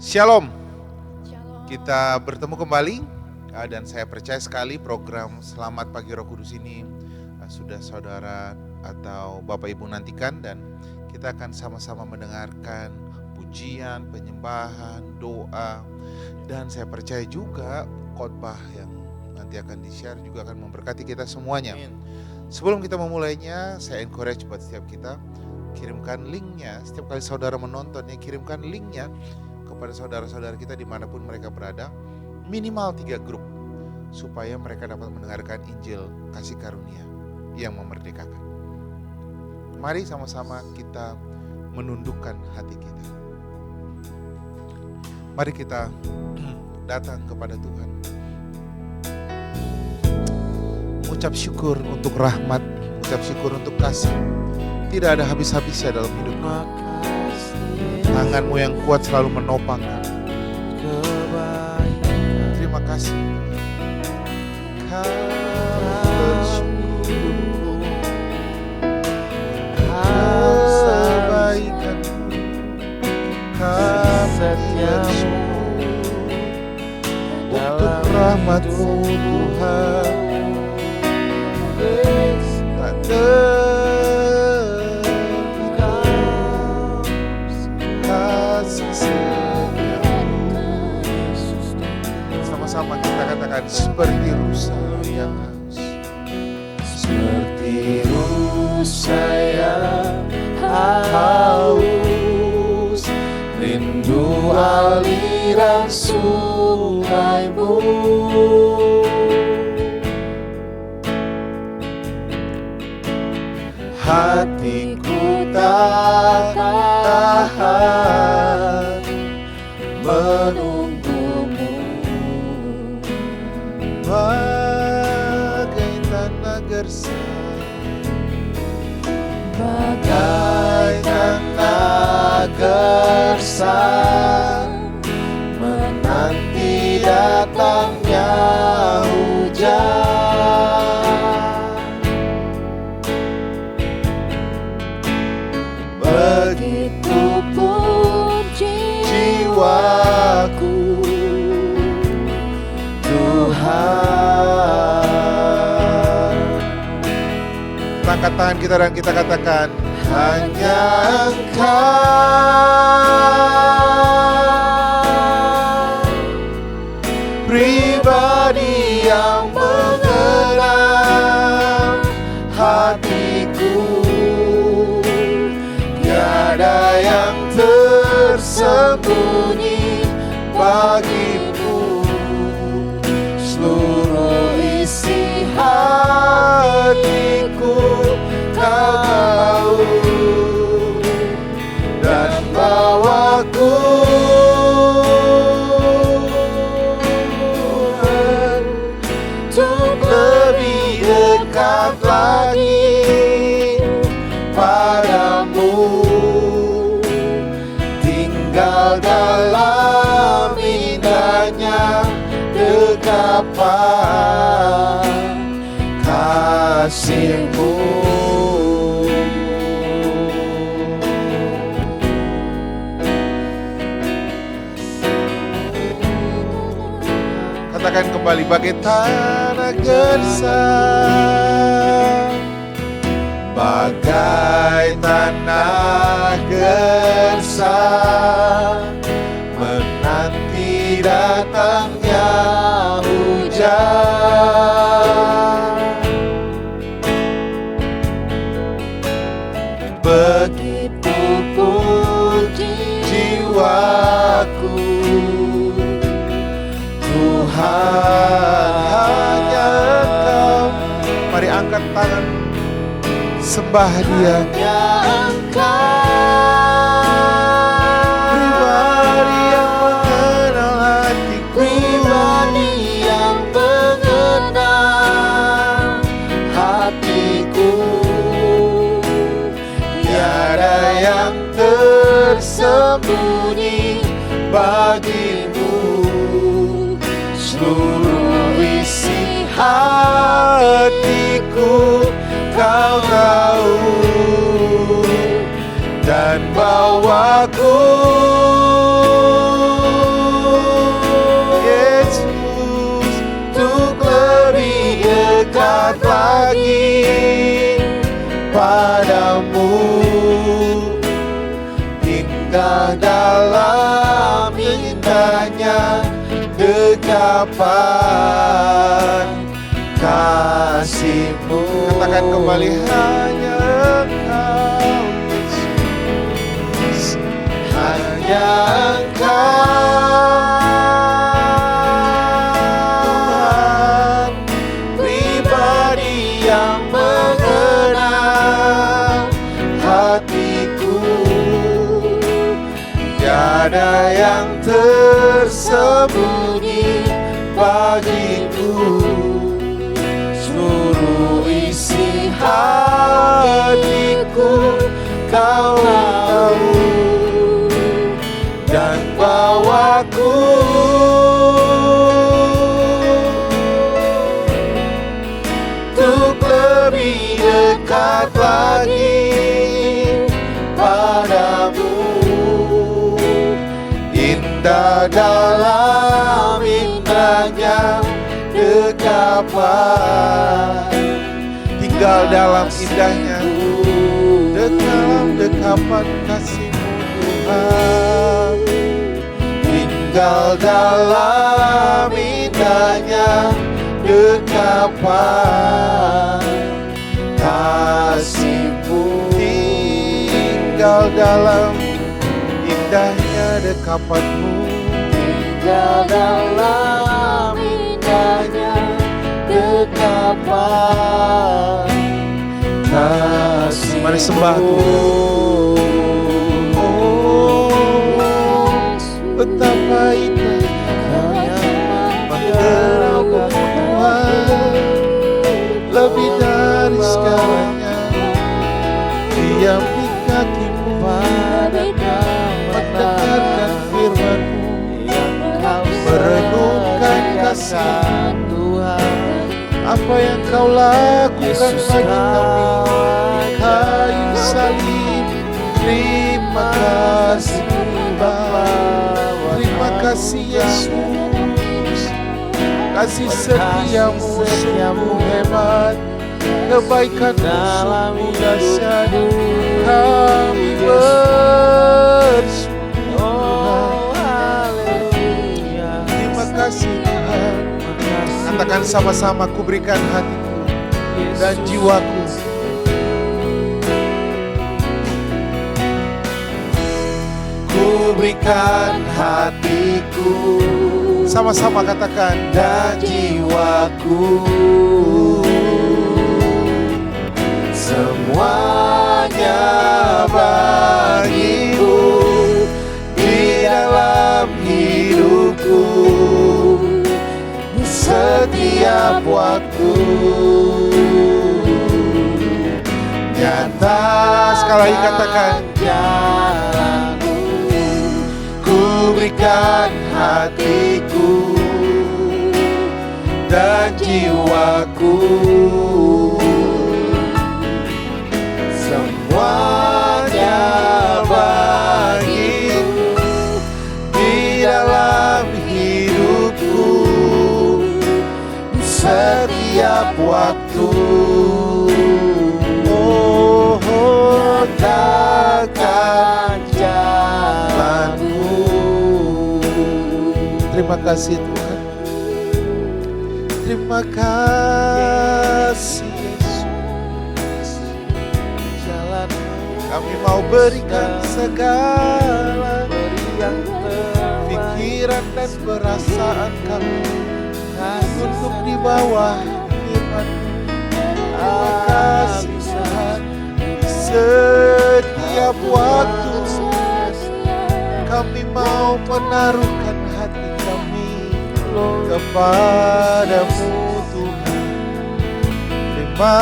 Shalom, Shalom. kita bertemu kembali dan saya percaya sekali program Selamat Pagi Roh Kudus ini sudah saudara atau Bapak Ibu nantikan, dan kita akan sama-sama mendengarkan pujian, penyembahan, doa, dan saya percaya juga khotbah yang nanti akan di-share juga akan memberkati kita semuanya. Sebelum kita memulainya, saya encourage buat setiap kita, kirimkan linknya. Setiap kali saudara menontonnya, kirimkan linknya kepada saudara-saudara kita dimanapun mereka berada, minimal 3 grup, supaya mereka dapat mendengarkan Injil kasih karunia yang memerdekakan. Mari sama-sama kita menundukkan hati kita. Mari kita datang kepada Tuhan, mengucap syukur untuk rahmat, mengucap syukur untuk kasih. Tidak ada habis-habisnya dalam hidupmu. Tanganmu yang kuat selalu menopang kebaikan. Terima kasih. Kami bersyukur kebaikan. Kami bersyukur untuk rahmat-Mu Tuhan. Tak sama kita katakan, seperti rusa yang haus, seperti rusa yang haus, rindu aliran sungai-Mu. Hatiku tak tahan menunggumu, bagai tanah gersang, bagai tanah gersang, menanti datangnya hujan. Begitupun jiwaku, Tuhan. Angkat tangan kita dan kita katakan, hanya Engkau pribadi yang mengenal hatiku. Tiada yang tersembunyi bagimu, seluruh isi hatiku Kau tahu, dan bawaku Tuhan untuk lebih dekat lagi padamu, tinggal dalam indahnya dekapan kasih-Mu. Katakan kembali, bagai tanah gersang, bagai tanah gersang, menanti datangnya hujan. Begitupun jiwaku, Tuhan, hanya Engkau. Mari angkat tangan, sembah Dia. Hanya Engkau pribadi yang mengenal hatiku, pribadi yang mengenal hatiku. Tiada yang tersembunyi bagimu, seluruh isi hatiku Kau tahu, dan bawaku padamu, indah dalam indahnya dekapan kasih-Mu. Katakan kembali, hanya Engkau Yesus, hanya Engkau pribadi yang mengenal hatiku. Tiada yang tersembunyi bagiku, seluruh isi hatiku Kau tahu, dan bawaku untuk lebih dekat lagi padamu. Indah dalam indahnya dekapan, tinggal dalam indahnya, dalam dekapan kasih-Mu Tuhan. Tinggal dalam indahnya dekapan kasih-Mu. Tinggal dalam indahnya dekapan-Mu, tinggal dalam indahnya dekapan kasih-Mu. Mari sembah Tuhan. Oh, betapa indahnya mengenalmu Tuhan, lebih dari segalanya. Diam di kaki-Mu, mendengarkan firman-Mu, merenungkan kasih Tuhan, apa yang Kau lakukan bagi kami di kayu salib. Terima kasih Bapa, terima kasih Yesus. Kasih setia-Mu sungguh hebat, kebaikan-Mu sungguh dahsyat. Kami bersyukur, terima kasih Tuhan. Katakan sama-sama, ku berikan hatiku dan jiwaku. Ku berikan hatiku, sama-sama katakan, dan jiwaku, semuanya bagi-Mu di dalam hidupku, setiap waktu. Nyata, sekali lagi katakan, jalanmu, ku berikan hatiku dan jiwaku, semuanya bagi-Mu di dalam hidupku, setiap waktu. Oh, nyatakan jalan-Mu. Terima kasih Tuhan, terima kasih Yesus. Kami mau berikan segala pikiran dan perasaan kami untuk di bawah firman-Mu. Terima kasih Tuhan. Setiap waktu kami mau menaruhkan hati kami kepadamu Tuhan. Terima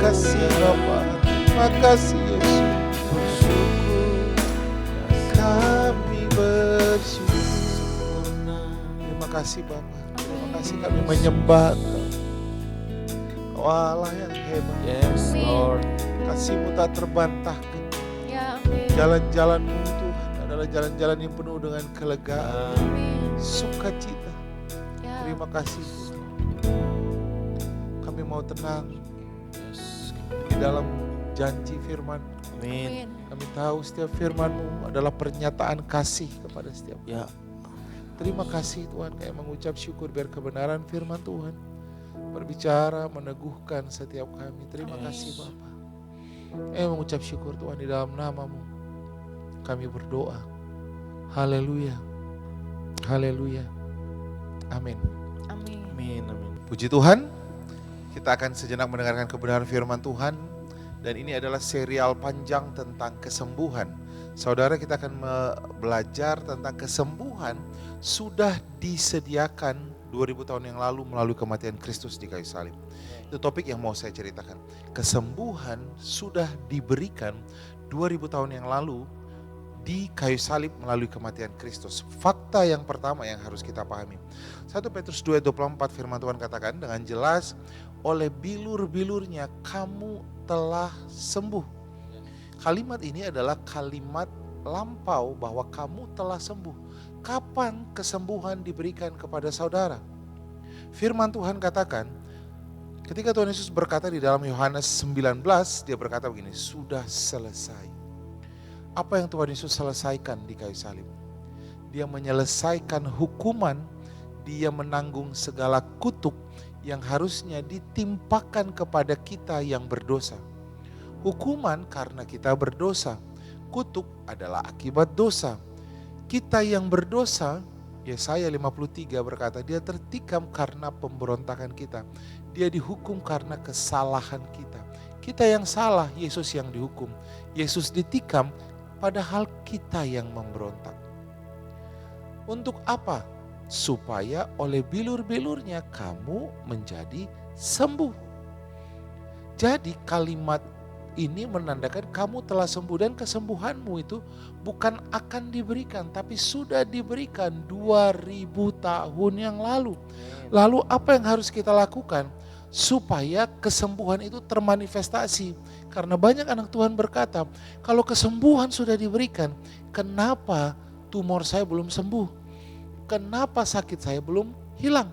kasih Bapa, terima kasih Yesus. Bersyukur, kami bersyukur. Terima kasih Bapa, terima kasih kami menyembah Engkau. Kau Allah yang hebat. Yes, Lord. Kasih-Mu tak terbantahkan. Jalan-jalan-Mu Tuhan adalah jalan-jalan yang penuh dengan kelegaan, sukacita. Terima kasih Tuhan. Kami mau tenang di dalam janji firman. Amin. Kami tahu setiap firman-Mu adalah pernyataan kasih kepada setiap kami. Ya. Terima kasih Tuhan, kayak mengucap syukur biar kebenaran firman Tuhan berbicara, meneguhkan setiap kami. Terima kasih Bapa. Mengucap syukur Tuhan di dalam nama-Mu. Kami berdoa. Haleluya. Haleluya. Amin. Amin. Puji Tuhan, kita akan sejenak mendengarkan kebenaran firman Tuhan. Dan ini adalah serial panjang tentang kesembuhan. Saudara, kita akan belajar tentang kesembuhan sudah disediakan 2000 tahun yang lalu melalui kematian Kristus di kayu salib. Itu topik yang mau saya ceritakan. Kesembuhan sudah diberikan 2000 tahun yang lalu di kayu salib melalui kematian Kristus. Fakta yang pertama yang harus kita pahami. 1 Petrus 2:24 firman Tuhan katakan dengan jelas, oleh bilur-bilurnya kamu telah sembuh. Kalimat ini adalah kalimat lampau bahwa kamu telah sembuh. Kapan kesembuhan diberikan kepada saudara? Firman Tuhan katakan, ketika Tuhan Yesus berkata di dalam Yohanes 19, dia berkata begini, sudah selesai. Apa yang Tuhan Yesus selesaikan di kayu salib? Dia menyelesaikan hukuman, dia menanggung segala kutuk yang harusnya ditimpakan kepada kita yang berdosa. Hukuman karena kita berdosa, kutuk adalah akibat dosa. Kita yang berdosa, Yesaya 53 berkata, dia tertikam karena pemberontakan kita. Dia dihukum karena kesalahan kita. Kita yang salah, Yesus yang dihukum. Yesus ditikam, padahal kita yang memberontak. Untuk apa? Supaya oleh bilur-bilurnya kamu menjadi sembuh. Jadi kalimat ini menandakan kamu telah sembuh, dan kesembuhanmu itu bukan akan diberikan, tapi sudah diberikan 2000 tahun yang lalu. Lalu apa yang harus kita lakukan supaya kesembuhan itu termanifestasi? Karena banyak anak Tuhan berkata, kalau kesembuhan sudah diberikan, kenapa tumor saya belum sembuh? Kenapa sakit saya belum hilang?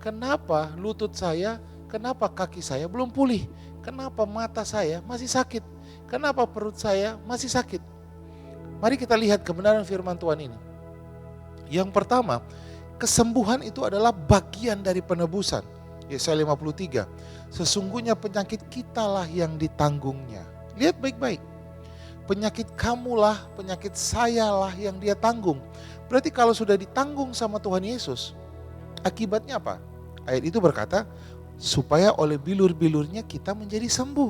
Kenapa lutut saya, kenapa kaki saya belum pulih? Kenapa mata saya masih sakit? Kenapa perut saya masih sakit? Mari kita lihat kebenaran firman Tuhan ini. Yang pertama, kesembuhan itu adalah bagian dari penebusan. Yesaya 53, sesungguhnya penyakit kitalah yang ditanggungnya. Lihat baik-baik. Penyakit kamulah, penyakit sayalah yang dia tanggung. Berarti kalau sudah ditanggung sama Tuhan Yesus, akibatnya apa? Ayat itu berkata, supaya oleh bilur-bilurnya kita menjadi sembuh.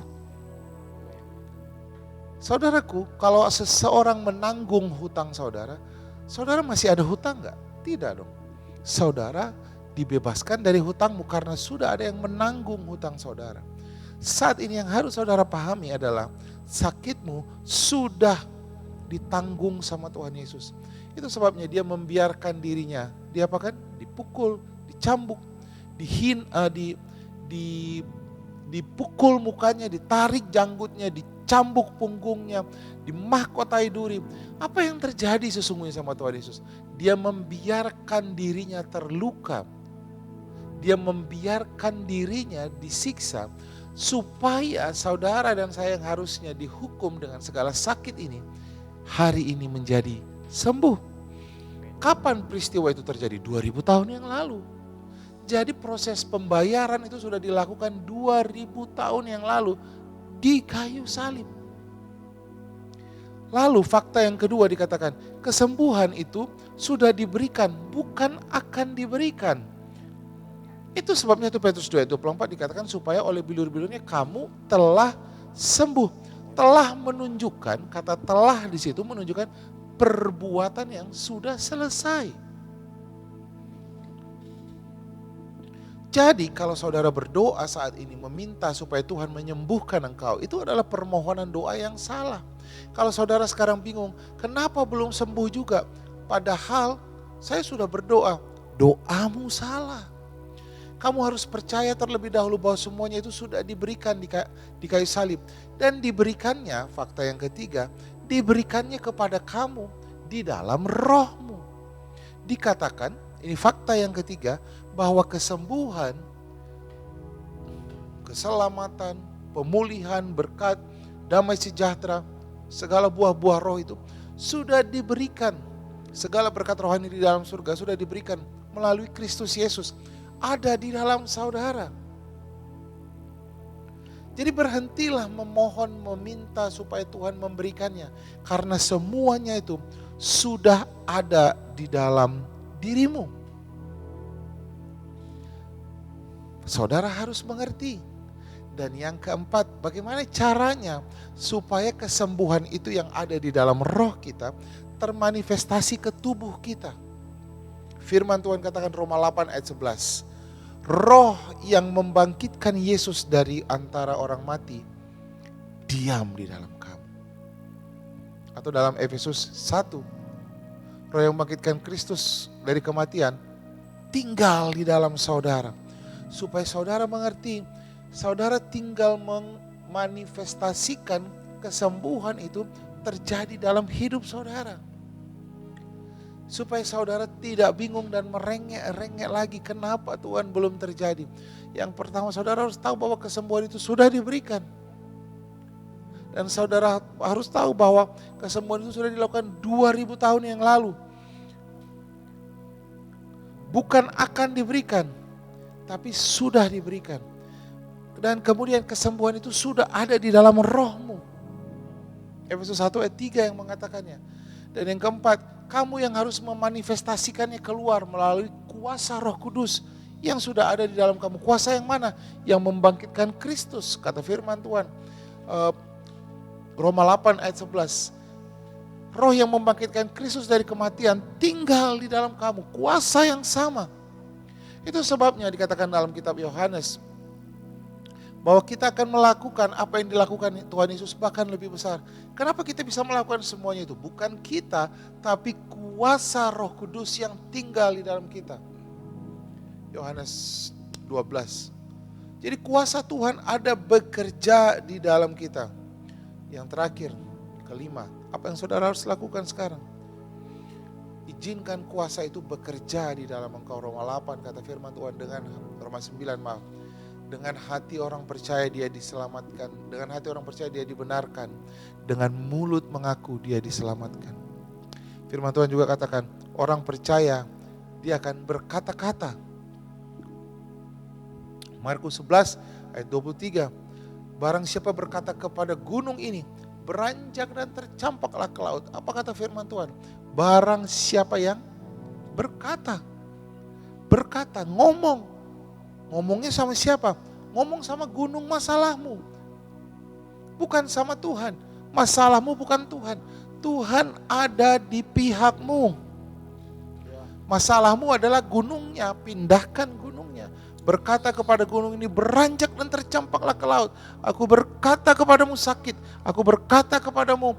Saudaraku, kalau seseorang menanggung hutang saudara, saudara masih ada hutang enggak? Tidak dong. Saudara dibebaskan dari hutangmu karena sudah ada yang menanggung hutang saudara. Saat ini yang harus saudara pahami adalah sakitmu sudah ditanggung sama Tuhan Yesus. Itu sebabnya dia membiarkan dirinya, dia apakan? Dipukul, dicambuk, dipukul mukanya, ditarik janggutnya, dicambuk punggungnya, dimahkotai duri. Apa yang terjadi sesungguhnya sama Tuhan Yesus? Dia membiarkan dirinya terluka. Dia membiarkan dirinya disiksa supaya saudara dan saya yang harusnya dihukum dengan segala sakit ini hari ini menjadi sembuh. Kapan peristiwa itu terjadi? 2000 tahun yang lalu. Jadi proses pembayaran itu sudah dilakukan 2000 tahun yang lalu di kayu salib. Lalu fakta yang kedua dikatakan, kesembuhan itu sudah diberikan, bukan akan diberikan. Itu sebabnya itu Petrus 2:24 dikatakan supaya oleh bilur-bilurnya kamu telah sembuh. Telah menunjukkan, kata telah di situ menunjukkan perbuatan yang sudah selesai. Jadi kalau saudara berdoa saat ini meminta supaya Tuhan menyembuhkan engkau, itu adalah permohonan doa yang salah. Kalau saudara sekarang bingung, kenapa belum sembuh juga? Padahal saya sudah berdoa, doamu salah. Kamu harus percaya terlebih dahulu bahwa semuanya itu sudah diberikan di kayu salib. Dan diberikannya, fakta yang ketiga, diberikannya kepada kamu di dalam rohmu. Dikatakan, ini fakta yang ketiga, bahwa kesembuhan, keselamatan, pemulihan, berkat, damai sejahtera, segala buah-buah roh itu sudah diberikan. Segala berkat rohani di dalam surga sudah diberikan melalui Kristus Yesus. Ada di dalam saudara. Jadi berhentilah memohon, meminta supaya Tuhan memberikannya. Karena semuanya itu sudah ada di dalam dirimu. Saudara harus mengerti. Dan yang keempat, bagaimana caranya supaya kesembuhan itu yang ada di dalam roh kita termanifestasi ke tubuh kita. Firman Tuhan katakan Roma 8 ayat 11. Roh yang membangkitkan Yesus dari antara orang mati diam di dalam kamu. Atau dalam Efesus 1, roh yang membangkitkan Kristus dari kematian tinggal di dalam saudara. Supaya saudara mengerti, saudara tinggal memanifestasikan kesembuhan itu terjadi dalam hidup saudara. Supaya saudara tidak bingung dan merengek-rengek lagi kenapa Tuhan belum terjadi. Yang pertama, saudara harus tahu bahwa kesembuhan itu sudah diberikan. Dan saudara harus tahu bahwa kesembuhan itu sudah dilakukan 2000 tahun yang lalu. Bukan akan diberikan, tapi sudah diberikan. Dan kemudian kesembuhan itu sudah ada di dalam rohmu. Efesus 1 ayat 3 yang mengatakannya. Dan yang keempat, kamu yang harus memanifestasikannya keluar melalui kuasa Roh Kudus yang sudah ada di dalam kamu. Kuasa yang mana? Yang membangkitkan Kristus, kata firman Tuhan. Roma 8 ayat 11. Roh yang membangkitkan Kristus dari kematian tinggal di dalam kamu. Kuasa yang sama. Itu sebabnya dikatakan dalam kitab Yohanes bahwa kita akan melakukan apa yang dilakukan Tuhan Yesus bahkan lebih besar. Kenapa kita bisa melakukan semuanya itu? Bukan kita, tapi kuasa Roh Kudus yang tinggal di dalam kita. Yohanes 12. Jadi kuasa Tuhan ada bekerja di dalam kita. Yang terakhir, kelima, apa yang saudara harus lakukan sekarang? Izinkan kuasa itu bekerja di dalam engkau. Roma 8 kata firman Tuhan dengan Roma 9 maaf. Dengan hati orang percaya dia diselamatkan. Dengan hati orang percaya dia dibenarkan. Dengan mulut mengaku dia diselamatkan. Firman Tuhan juga katakan, orang percaya dia akan berkata-kata. Markus 11 ayat 23. Barang siapa berkata kepada gunung ini, beranjak dan tercampaklah ke laut. Apa kata firman Tuhan? Barang siapa yang berkata. Berkata, ngomong. Ngomongnya sama siapa? Ngomong sama gunung masalahmu. Bukan sama Tuhan. Masalahmu bukan Tuhan. Tuhan ada di pihakmu. Masalahmu adalah gunungnya, pindahkan gunungnya. Berkata kepada gunung ini, beranjak dan tercampaklah ke laut. Aku berkata kepadamu sakit. Aku berkata kepadamu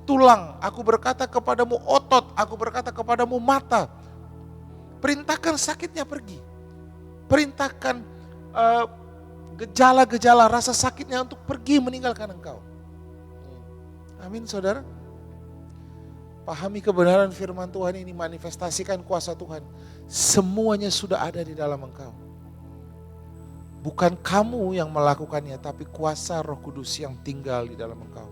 tulang. Aku berkata kepadamu otot. Aku berkata kepadamu mata. Perintahkan sakitnya pergi. Perintahkan gejala-gejala rasa sakitnya untuk pergi meninggalkan engkau. Amin saudara. Pahami kebenaran firman Tuhan ini, manifestasikan kuasa Tuhan. Semuanya sudah ada di dalam engkau. Bukan kamu yang melakukannya, tapi kuasa Roh Kudus yang tinggal di dalam engkau.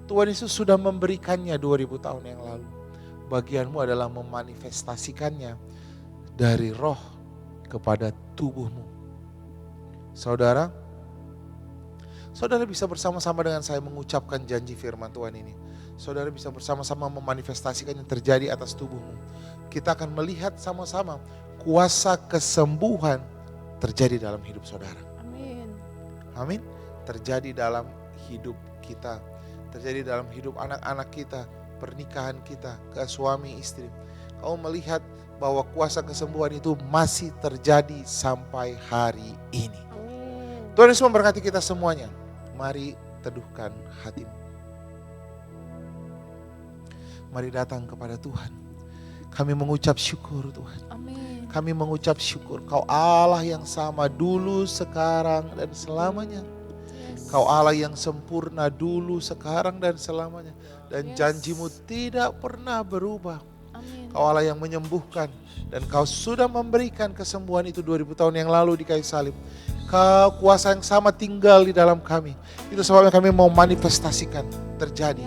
Tuhan Yesus sudah memberikannya 2000 tahun yang lalu. Bagianmu adalah memanifestasikannya dari roh kepada tubuhmu. Saudara bisa bersama-sama dengan saya mengucapkan janji firman Tuhan ini. Saudara bisa bersama-sama memanifestasikan yang terjadi atas tubuhmu. Kita akan melihat sama-sama kuasa kesembuhan terjadi dalam hidup saudara. Amin. Amin. Terjadi dalam hidup kita. Terjadi dalam hidup anak-anak kita, pernikahan kita, ke suami istri. Kamu melihat bahwa kuasa kesembuhan itu masih terjadi sampai hari ini. Amin. Tuhan Yesus memberkati kita semuanya. Mari teduhkan hatimu. Mari datang kepada Tuhan. Kami mengucap syukur Tuhan. Amin. Kami mengucap syukur. Kau Allah yang sama dulu, sekarang, dan selamanya. Yes. Kau Allah yang sempurna dulu, sekarang, dan selamanya. Dan Yes. janjimu tidak pernah berubah. Amin. Kau Allah yang menyembuhkan. Dan kau sudah memberikan kesembuhan itu 2000 tahun yang lalu di kayu salib. Kuasa yang sama tinggal di dalam kami. Itu sebabnya kami mau manifestasikan terjadi.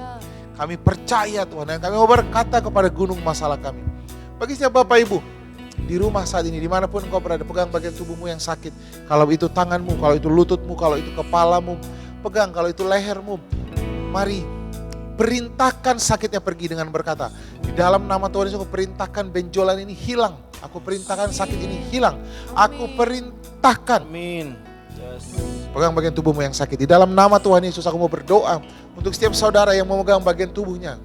Kami percaya Tuhan, dan kami mau berkata kepada gunung masalah kami. Bagi setiap Bapak Ibu di rumah saat ini, dimanapun engkau berada, pegang bagian tubuhmu yang sakit. Kalau itu tanganmu, kalau itu lututmu, kalau itu kepalamu, pegang. Kalau itu lehermu, mari perintahkan sakitnya pergi dengan berkata, di dalam nama Tuhan Yesus aku perintahkan benjolan ini hilang. Aku perintahkan sakit ini hilang. Aku perintahkan. Amin. Pegang bagian tubuhmu yang sakit. Di dalam nama Tuhan Yesus aku mau berdoa untuk setiap saudara yang memegang bagian tubuhnya.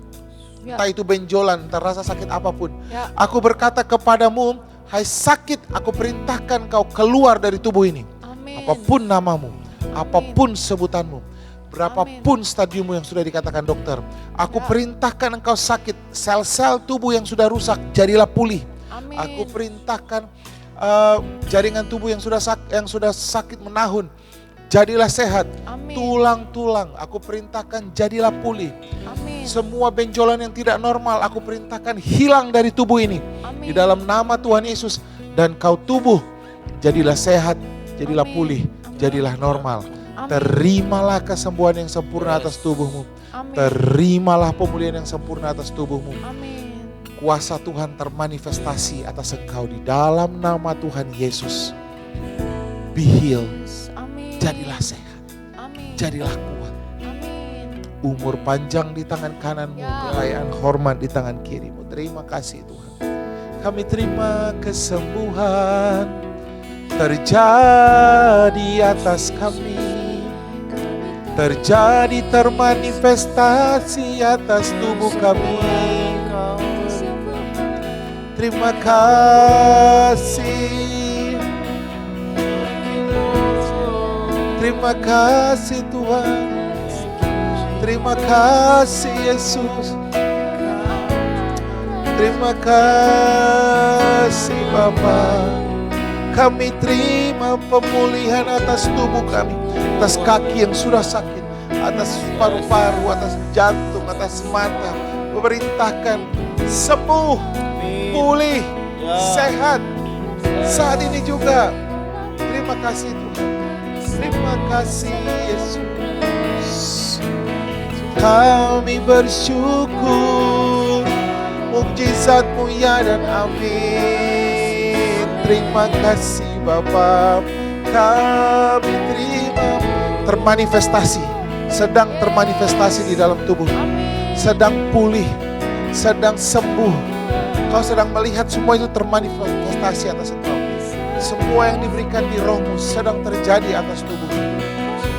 Entah itu benjolan, terasa sakit apapun. Aku berkata kepadamu, hai sakit, aku perintahkan kau keluar dari tubuh ini. Amin. Apapun namamu, apapun sebutanmu, berapapun stadiummu yang sudah dikatakan dokter. Aku perintahkan engkau sakit, sel-sel tubuh yang sudah rusak, jadilah pulih. Amin. Aku perintahkan jaringan tubuh yang sudah sakit menahun, jadilah sehat. Amin. Tulang-tulang aku perintahkan jadilah pulih. Amin. Semua benjolan yang tidak normal aku perintahkan hilang dari tubuh ini. Amin. Di dalam nama Tuhan Yesus. Dan kau tubuh jadilah sehat, jadilah Amin. pulih, jadilah normal. Amin. Terimalah kesembuhan yang sempurna atas tubuhmu. Amin. Terimalah pemulihan yang sempurna atas tubuhmu. Amin. Kuasa Tuhan termanifestasi atas engkau di dalam nama Tuhan Yesus. Be healed. Amin. Jadilah sehat. Amin. Jadilah kuat. Amin. Umur panjang di tangan kananmu, Ya. kekayaan hormat di tangan kirimu. Terima kasih Tuhan. Kami terima kesembuhan terjadi atas kami. Terjadi termanifestasi atas tubuh kami. Terima kasih. Terima kasih Tuhan. Terima kasih Yesus. Terima kasih Bapa. Kami terima pemulihan atas tubuh kami, atas kaki yang sudah sakit, atas paru-paru, atas jantung, atas mata. Memerintahkan sembuh, pulih, sehat. Saat ini juga. Terima kasih Tuhan. Terima kasih Yesus. Kami bersyukur, mukjizat-Mu ya dan amin. Terima kasih Bapa. Kami terima termanifestasi, sedang termanifestasi di dalam tubuh. Sedang pulih, sedang sembuh. Kau sedang melihat semua itu termanifestasi atas engkau. Semua yang diberikan di rohmu sedang terjadi atas tubuhmu.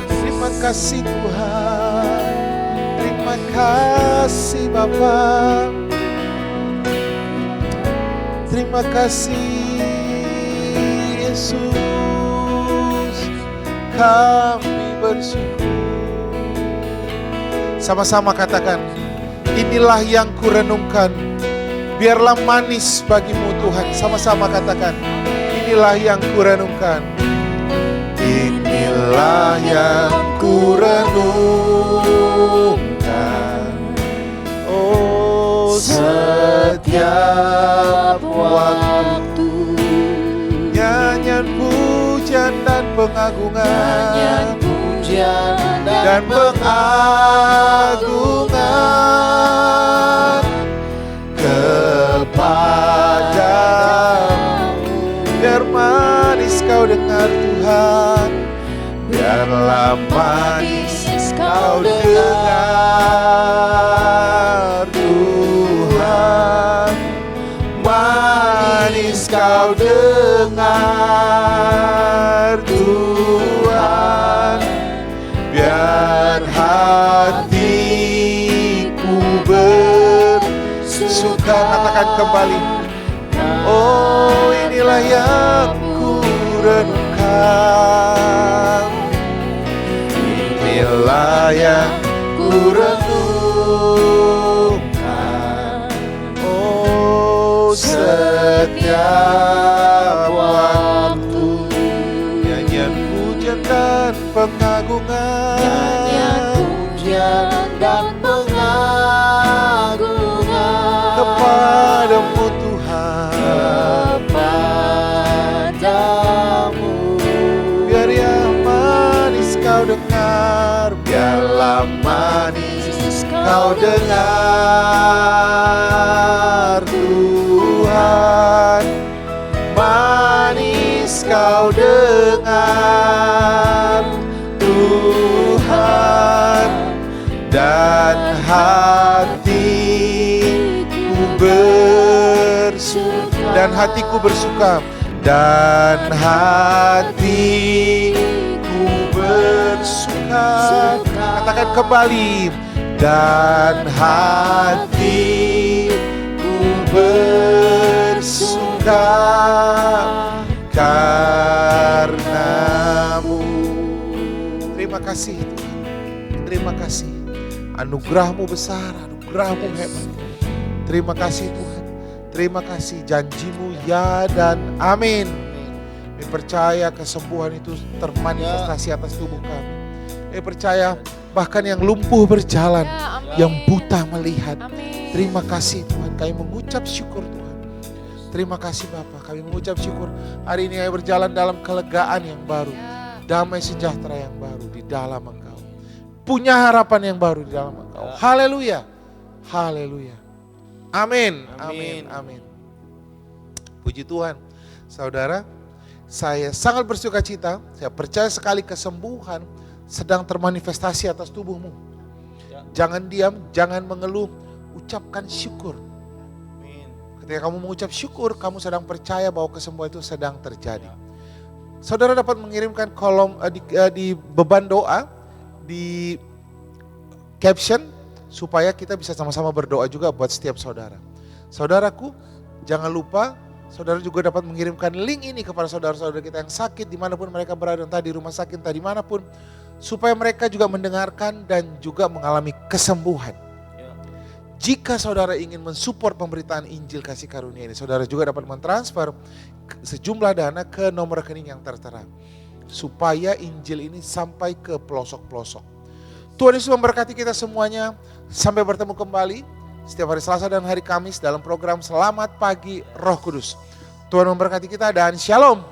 Terima kasih Tuhan. Terima kasih Bapa. Terima kasih Yesus. Kami bersyukur. Sama-sama katakan, inilah yang kurenungkan. Biarlah manis bagimu Tuhan. Sama-sama katakan, inilah yang kurenungkan. Inilah yang kurenungkan. Oh, setiap waktu nyanyian pujian dan pengagungan, dan pengagungan kepadamu. Biar manis kau dengar Tuhan, biarlah manis kau dengar Tuhan. Manis kau dengar Tuhan. Biar hatiku bersuka. Katakan kembali. Oh, inilah yang ku renungkan. Inilah yang ku renungkan. Oh, setiap waktu nyanyian pujian dan pengagungan. Kepadamu Tuhan. Biar ya manis kau dengar Tuhan, manis kau dengar Tuhan, dan hatiku bersuka, dan hatiku bersuka, dan hatiku bersuka. Katakan kembali, dan hatiku bersuka karenamu. Terima kasih Tuhan, terima kasih. Anugerah-Mu besar, anugerah-Mu hebat. Terima kasih Tuhan, terima kasih. Janji-Mu ya dan amin. Kami percaya kesembuhan itu termanifestasi atas tubuh kami. Kami percaya bahkan yang lumpuh berjalan, Ya, amin. yang buta melihat. Amin. Terima kasih Tuhan, kami mengucap syukur Tuhan. Terima kasih Bapa, kami mengucap syukur. Hari ini kami berjalan dalam kelegaan yang baru, Ya. damai sejahtera yang baru di dalam Engkau. Punya harapan yang baru di dalam Engkau. Haleluya, haleluya. Amin, amin, amin. Puji Tuhan. Saudara, saya sangat bersuka cita, saya percaya sekali kesembuhan sedang termanifestasi atas tubuhmu. Jangan diam, jangan mengeluh, ucapkan syukur. Ketika kamu mengucap syukur, kamu sedang percaya bahwa kesembuhan itu sedang terjadi. Saudara dapat mengirimkan kolom di beban doa, di caption, supaya kita bisa sama-sama berdoa juga buat setiap saudara. Saudaraku, jangan lupa, saudara juga dapat mengirimkan link ini kepada saudara-saudara kita yang sakit dimanapun mereka berada, entah di rumah sakit, entah dimanapun, supaya mereka juga mendengarkan dan juga mengalami kesembuhan. Jika saudara ingin mensupport pemberitaan Injil Kasih Karunia ini, saudara juga dapat mentransfer sejumlah dana ke nomor rekening yang tertera, supaya Injil ini sampai ke pelosok-pelosok. Tuhan Yesus memberkati kita semuanya. Sampai bertemu kembali setiap hari Selasa dan hari Kamis dalam program Selamat Pagi Roh Kudus. Tuhan memberkati kita dan shalom.